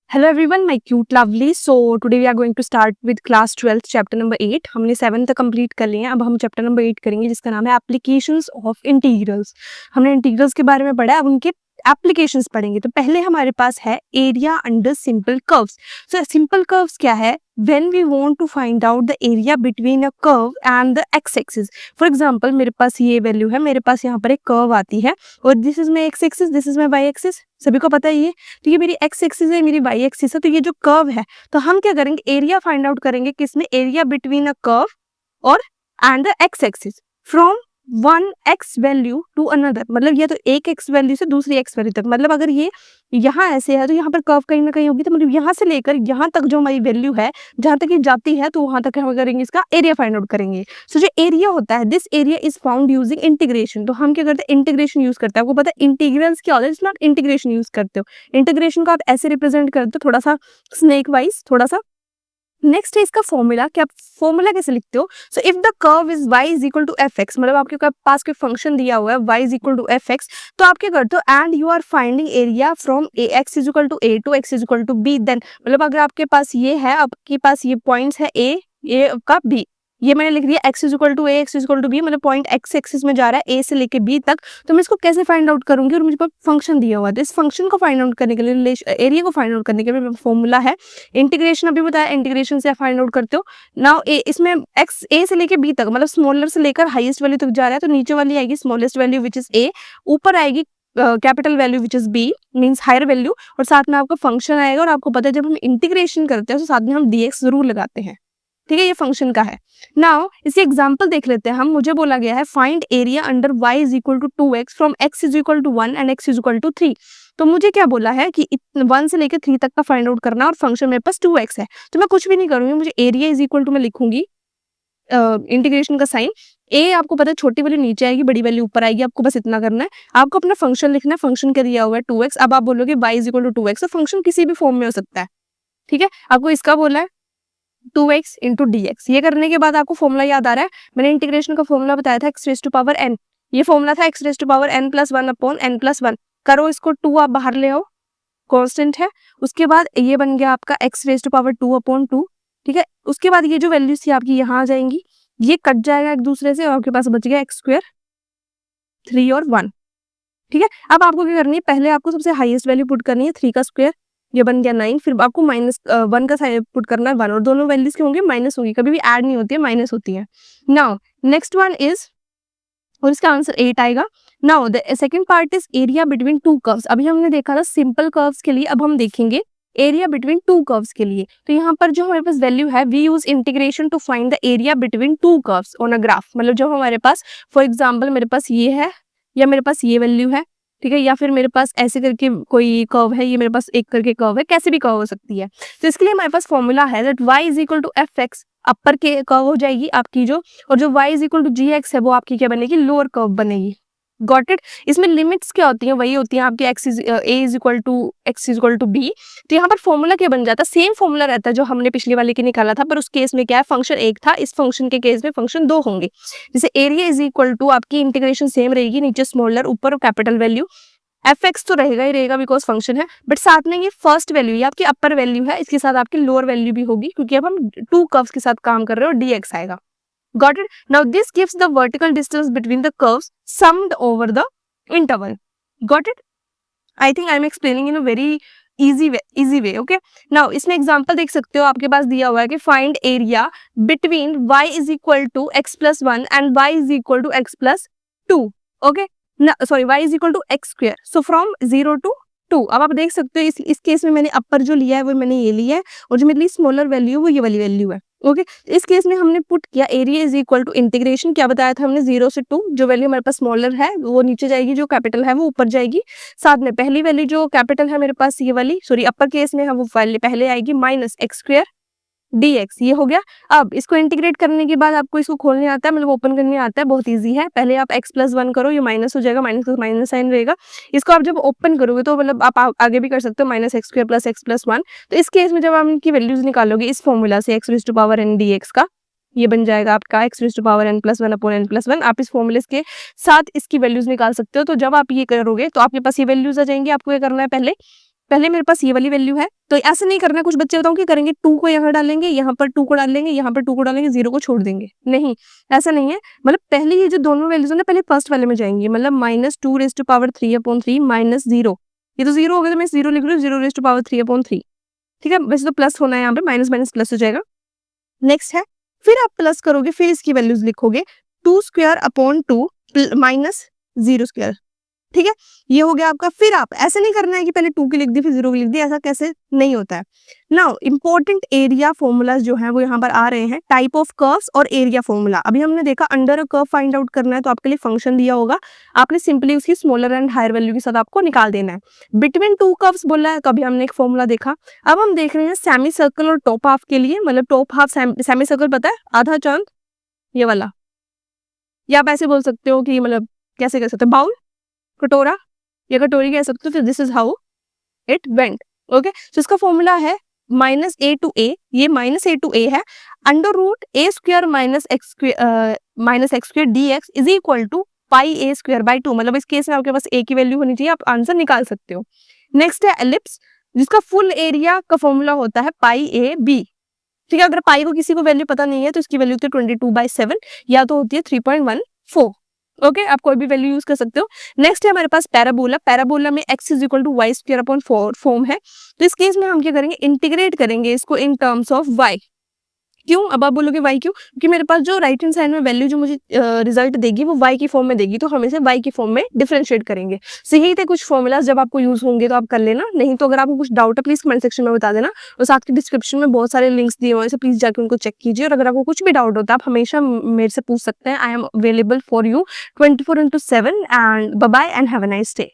Hello everyone, my cute lovely. So today we are going to start with class 12th chapter number 8. हमने 7th complete कर लिया है. अब हम chapter number 8 करेंगे जिसका नाम है एप्लीकेशंस ऑफ इंटीग्रल्स. हमने इंटीग्रल्स के बारे में पढ़ा है, अब उनके एप्लीकेशंस पढ़ेंगे. तो पहले हमारे पास है area under simple curves. So simple curves क्या है? When we want to find out the area between a curve and the x-axis. For example, मेरे पास ये वैल्यू है, मेरे पास यहाँ पर एक कर्व आती है और this is my x-axis, this is my y-axis. सभी को पता है ये. तो ये मेरी x-axis है, मेरी y-axis है. तो ये जो कर्व है, तो हम क्या करेंगे? एरिया फाइंड आउट करेंगे किसमें? एरिया बिटवीन अ कर्व और and the x-axis from one x value to another. मतलब ये तो एक एक्स वैल्यू से दूसरी एक्स वैल्यू तक. मतलब अगर ये यहाँ ऐसे है तो यहाँ पर कर्व कहीं ना कहीं होगी. तो मतलब यहाँ से लेकर यहाँ तक जो हमारी वैल्यू है, जहाँ तक ये जाती है, तो वहां तक हम करेंगे इसका एरिया फाइंड आउट करेंगे. सो जो एरिया होता है, this area is found using integration. तो हम क्या करते हैं? इंटीग्रेशन यूज करते हैं. आपको पता है इंटीग्रल्स क्या होता है? इट्स नॉट इंटीग्रेशन यूज करते हो. इंटीग्रेशन को आप ऐसे रिप्रेजेंट करते हो, थोड़ा सा स्नेक वाइज, थोड़ा सा. नेक्स्ट है इसका फॉर्मूला. कि आप फॉर्मूला कैसे लिखते हो? So if the curve is y is equal to f x, मतलब आपके पास कोई फंक्शन दिया हुआ है y is equal to f x, तो आप क्या करते हो? And you are finding area from a x is equal to a to x is equal to b. Then मतलब अगर आपके पास ये है, आपके पास ये पॉइंट्स है ए का बी, ये मैंने लिख दिया x is equal to a, x is equal to b, मतलब पॉइंट x एक्सिस में जा रहा है a से लेके b तक. तो मैं इसको कैसे फाइंड आउट करूंगी? और मुझे फंक्शन दिया हुआ है. इस फंक्शन को फाइंड आउट करने के लिए, एरिया को फाइंड आउट करने के लिए फॉर्मूला है इंटीग्रेशन. अभी बताया इंटीग्रेशन से फाइंड आउट करते हो. नाउ इसमें x a से लेके b तक, मतलब स्मॉलर से लेकर हाईएस्ट वैल्यू तक जा रहा है. तो नीचे वाली आएगी smallest value which is a, ऊपर आएगी capital value which is b, means higher value, और साथ में आपका फंक्शन आएगा. और आपको पता है जब हम इंटीग्रेशन करते हैं तो साथ में हम dx जरूर लगाते हैं. ठीक है, ये फंक्शन का है. नाउ इसी एग्जांपल देख लेते हैं हम. मुझे बोला गया है find area under y is equal to 2x फ्रॉम x is equal to 1 and x is equal to 3. तो मुझे क्या बोला है कि 1 से लेकर 3 तक का फाइंड आउट करना, और फंक्शन मेरे पास 2x है. तो मैं कुछ भी नहीं करूंगी, मुझे एरिया इज इक्वल टू मैं लिखूंगी इंटीग्रेशन का साइन. ए आपको पता है छोटी वैल्यू नीचे आएगी, बड़ी वैल्यू ऊपर आएगी. आपको बस इतना करना है. आपको अपना फंक्शन लिखना है. फंक्शन क्या दिया हुआ है? 2x. अब आप बोलोगे y is equal to 2x, तो फंक्शन किसी भी फॉर्म में हो सकता है. ठीक है, आपको इसका बोला है 2x इंटू dx. ये करने के बाद आपको फॉर्मूला याद आ रहा है? मैंने इंटीग्रेशन का फॉर्मूला बताया था x raise to power n. ये फॉर्मूला था x raise to power n plus 1 upon n plus 1. करो इसको 2 आप बाहर ले आओ, कांस्टेंट है. उसके बाद ये बन गया आपका x raise to power 2 upon 2. ठीक है, उसके बाद ये जो वैल्यूज थी आपकी यहाँ आ जाएंगी, ये कट जाएगा एक दूसरे से, और आपके पास बच गया x स्क्वायर 3 और 1. ठीक है, अब आपको क्या करनी है? पहले आपको सबसे हाईएस्ट वैल्यू पुट करनी है 3 का स्क्वायर, ये बन गया 9. फिर आपको -1 का साइन पुट करना है 1, और दोनों वैल्यूज के होंगे माइनस होगी, कभी भी ऐड नहीं होती है, माइनस होती है. नाउ नेक्स्ट वन इज, और इसका आंसर 8 आएगा. Now the second part is area between two curves. अभी हमने देखा था सिंपल कर्व्स के लिए, अब हम देखेंगे एरिया बिटवीन टू कर्व्स के लिए. तो यहाँ पर जो हमारे पास वैल्यू है, we use integration to find the area between two curves on a graph. मतलब जब हमारे पास, फॉर एग्जाम्पल मेरे पास ये है, या मेरे पास ये वैल्यू है, ठीक है, या फिर मेरे पास ऐसे करके कोई कर्व है, ये मेरे पास एक करके कर्व है, कैसे भी कर्व हो सकती है. तो इसके लिए हमारे पास फॉर्मूला है that y is equal to f x, upper के कर्व हो जाएगी आपकी जो, और जो y is equal to g x है वो आपकी क्या बनेगी? लोअर कर्व बनेगी. Got it? इसमें लिमिट्स क्या होती हैं? वही होती हैं आपकी x is a is equal to x is equal to b. तो यहाँ पर फॉर्मूला क्या बन जाता है? सेम फॉर्मूला रहता है जो हमने पिछले वाले के निकाला था, पर उस केस में क्या है? फंक्शन एक था, इस फंक्शन के केस में फंक्शन 2 होंगे. जैसे एरिया इज इक्वल टू, आपकी इंटीग्रेशन सेम रहेगी, नीचे स्मॉलर, ऊपर कैपिटल वैल्यू. एफ एक्स तो रहेगा ही रहेगा बिकॉज फंक्शन है, बट साथ में ये फर्स्ट वैल्यू, ये आपकी अपर वैल्यू है, इसके साथ आपकी लोअर वैल्यू भी होगी, क्योंकि अब हम 2 कर्व्स के साथ काम कर रहे हो, dx आएगा. Got it? Now this gives the vertical distance between the curves summed over the interval. Got it? I think I am explaining in a very easy way. Okay, now इसमें example देख सकते हो. आपके पास दिया हुआ है कि find area between y is equal to x plus 1 and y is equal to x plus 2. Okay, sorry, y is equal to x square. So from 0 to 2. अब आप देख सकते हो इस केस में मैंने अपर जो लिया है वो मैंने ये लिया है, और जो मेरी स्मॉलर वैल्यू है वो ये वाली वैल्यू है. ओके, इस केस में हमने पुट किया area is equal to integration. क्या बताया था हमने? 0 से 2. जो वैल्यू हमारे पास स्मॉलर है वो नीचे जाएगी, जो कैपिटल है वो ऊपर जाएगी. साथ में पहली वैल्यू जो कैपिटल है मेरे पास ये वाली, सॉरी अपर केस में है, वो वैल्यू पहले आएगी माइनस एक्स स्क्वायर dx. ये हो गया. अब इसको इंटीग्रेट करने के बाद आपको इसको खोलने आता है, मतलब ओपन करने आता है. बहुत इजी है. पहले आप x प्लस 1 करो, ये माइनस हो जाएगा, माइनस का माइनस साइन रहेगा. इसको आप जब ओपन करोगे तो मतलब आप आगे भी कर सकते हो, minus x square plus x plus 1. तो इस केस में जब आप इनकी वैल्यूज निकालोगे इस फॉर्मूला से, x raise to power n dx का, ये बन जाएगा आपका x raise to power n plus 1 upon n plus 1. आप इस फॉर्मूले के साथ इसकी वैल्यूज निकाल सकते हो. तो जब आप ये करोगे तो आपके पास ये वैल्यूज आ जाएंगी. आपको क्या करना है? पहले पहले मेरे पास ये वाली वैल्यू है, तो ऐसे नहीं करना। कुछ बच्चे बताऊँ क्या करेंगे, 2 को यहाँ डालेंगे, यहाँ पर 2 को डालेंगे, यहाँ पर 2 को डालेंगे, 0 को छोड़ देंगे। नहीं, ऐसा नहीं है। मतलब पहले ये जो दोनों वैल्यूज है ना, पहले फर्स्ट वाले में जाएंगी। मतलब -2⁻³ माइनस 0, ये तो 0 हो गया, तो मैं 0 लिख रही हूँ, 0⁻³ ठीक है। वैसे तो प्लस होना है यहाँ पे, माइनस माइनस प्लस हो जाएगा। नेक्स्ट है, फिर आप प्लस करोगे, फिर इसकी वैल्यूज लिखोगे, 2² माइनस 0², ठीक है। ये हो गया आपका। फिर आप ऐसे नहीं करना है कि पहले 2 की लिख दी फिर 0 की लिख दी, ऐसा कैसे नहीं होता है। नाउ इंपॉर्टेंट एरिया फॉर्मूलाज जो है वो यहाँ पर आ रहे हैं, टाइप ऑफ कर्व्स और एरिया फॉर्मूला। अभी हमने देखा under a curve find out करना है, तो आपके लिए फंक्शन दिया होगा, आपने सिंपली उसकी स्मॉलर एंड हायर वैल्यू के साथ आपको निकाल देना है। बिटवीन 2 कर्व्स बोला है, तो अभी हमने एक फॉर्मूला देखा। अब हम देख रहे हैं सेमी सर्कल और टॉप हाफ के लिए। मतलब टॉप हाफ, सेमी सर्कल पता है, आधा चांद ये वाला, या आप ऐसे बोल सकते हो कि मतलब कैसे कह सकते हो, बाउल, कटोरा या कटोरी कह सकते हो। तो this is how it went. Okay, तो इसका फॉर्मूला है -a to a, ये -a to a है, √a² minus x² dx is equal to πa²/2। मतलब इस केस में आपके पास a की वैल्यू होनी चाहिए, आप आंसर निकाल सकते हो। नेक्स्ट है एलिप्स, जिसका फुल एरिया का फॉर्मूला होता है πab, ठीक है। अगर पाई को किसी को वैल्यू पता नहीं है तो इसकी वैल्यू होती है 22/7, या तो होती है 3.14। ओके, आप कोई भी वैल्यू यूज कर सकते हो। नेक्स्ट है हमारे पास पैराबोला। पैराबोला में x is equal to y² form है, तो इस केस में हम क्या करेंगे, इंटीग्रेट करेंगे इसको इन टर्म्स ऑफ y। क्यों, अब आप बोलोगे y क्यों, क्योंकि मेरे पास जो राइट हैंड साइड में वैल्यू जो मुझे रिजल्ट देगी वो y की फॉर्म में देगी, तो हम इसे y की फॉर्म में डिफरेंशिएट करेंगे। सो यही थे कुछ फॉर्मूलाज, जब आपको यूज होंगे तो आप कर लेना, नहीं तो अगर आपको कुछ डाउट है प्लीज कमेंट सेक्शन में बता देना। और साथ के डिस्क्रिप्शन में बहुत सारे लिंक्स दिए हुए हैं, प्लीज जाकर उनको चेक कीजिए। और अगर आपको कुछ भी डाउट होता है आप हमेशा मेरे से पूछ सकते हैं। I am available for you 24/7 and bye bye and have a nice day.